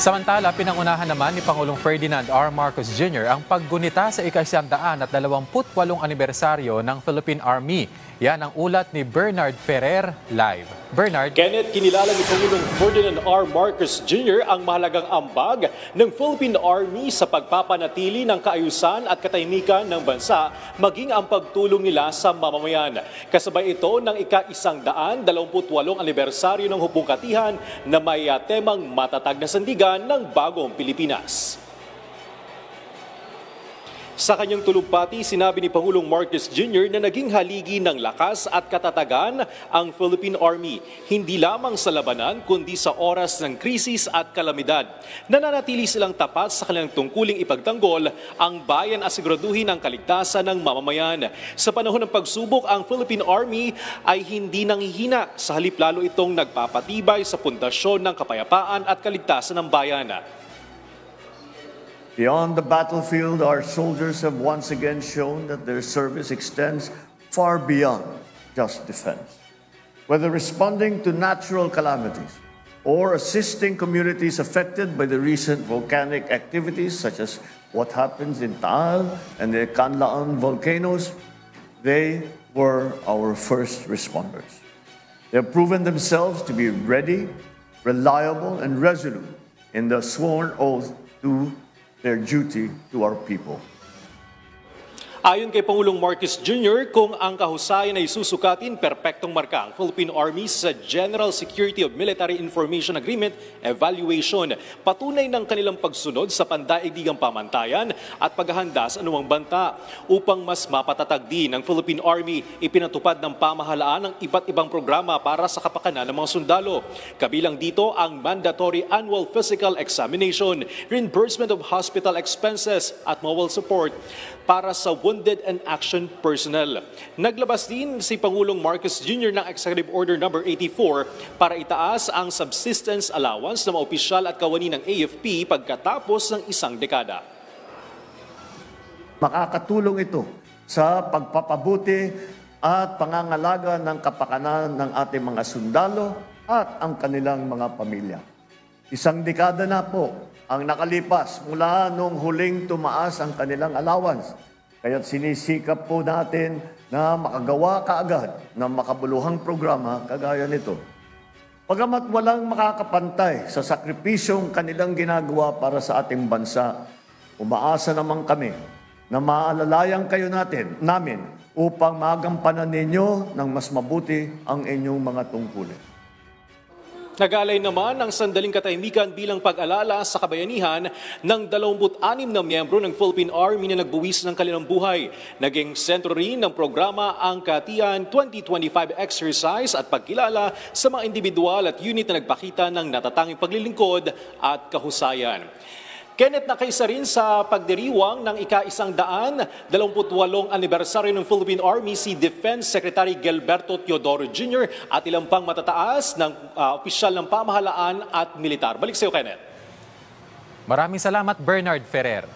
Samantala, pinangunahan naman ni Pangulong Ferdinand R. Marcos Jr. ang paggunita sa ika-128 anibersaryo ng Philippine Army. Yan ang ulat ni Bernard Ferrer live. Bernard. Kenneth, kinilala ni Pangulong Ferdinand R. Marcos Jr. ang mahalagang ambag ng Philippine Army sa pagpapanatili ng kaayusan at katahimikan ng bansa, maging ang pagtulong nila sa mamamayan. Kasabay ito ng ika-128 anibersaryo ng hupong katihan na may temang matatag na sandigan ng bagong Pilipinas. Sa kanyang tulumpati, sinabi ni Pangulong Marcos Jr. na naging haligi ng lakas at katatagan ang Philippine Army, hindi lamang sa labanan kundi sa oras ng krisis at kalamidad. Nananatili silang tapat sa kanilang tungkuling ipagtanggol ang bayan at siguraduhin ang kaligtasan ng mamamayan. Sa panahon ng pagsubok, ang Philippine Army ay hindi nanghihina, sa halip lalo itong nagpapatibay sa pundasyon ng kapayapaan at kaligtasan ng bayan. Beyond the battlefield, our soldiers have once again shown that their service extends far beyond just defense. Whether responding to natural calamities or assisting communities affected by the recent volcanic activities, such as what happens in Taal and the Canlaon volcanoes, they were our first responders. They have proven themselves to be ready, reliable, and resolute in the sworn oath to their duty to our people. Ayon kay Pangulong Marcos Jr., kung ang kahusayan ay susukatin, perpektong marka ang Philippine Army sa General Security of Military Information Agreement Evaluation. Patunay ng kanilang pagsunod sa pandaigdigang pamantayan at paghahanda sa anumang banta. Upang mas mapatatag din ng Philippine Army, ipinatupad ng pamahalaan ng iba't ibang programa para sa kapakanan ng mga sundalo. Kabilang dito ang mandatory annual physical examination, reimbursement of hospital expenses at mobile support para sa wounded and action personnel. Naglabas din si Pangulong Marcos Jr. ng Executive Order No. 84 para itaas ang subsistence allowance ng mga opisyal at kawani ng AFP pagkatapos ng isang dekada. Makakatulong ito sa pagpapabuti at pangangalaga ng kapakanan ng ating mga sundalo at ang kanilang mga pamilya. Isang dekada na po ang nakalipas mula nung huling tumaas ang kanilang allowance. Kaya't sinisikap po natin na makagawa kaagad ng makabuluhang programa kagaya nito. Pagamat walang makakapantay sa sakripisyong kanilang ginagawa para sa ating bansa, umaasa naman kami na maalalayan kayo namin upang magampanan ninyo ng mas mabuti ang inyong mga tungkulin. Nagalay naman ang sandaling katahimikan bilang pag-alala sa kabayanihan ng 26 na miyembro ng Philippine Army na nagbuwis ng kanilang buhay. Naging sentro rin ng programa ang Katiyan 2025 exercise at pagkilala sa mga individual at unit na nagpakita ng natatanging paglilingkod at kahusayan. Kenneth, nakaisa rin sa pagdiriwang ng ika-128 anibersaryo ng Philippine Army si Defense Secretary Gilberto Teodoro Jr. at ilang pang matataas ng opisyal ng pamahalaan at militar. Balik sa iyo, Kenneth. Maraming salamat, Bernard Ferrer.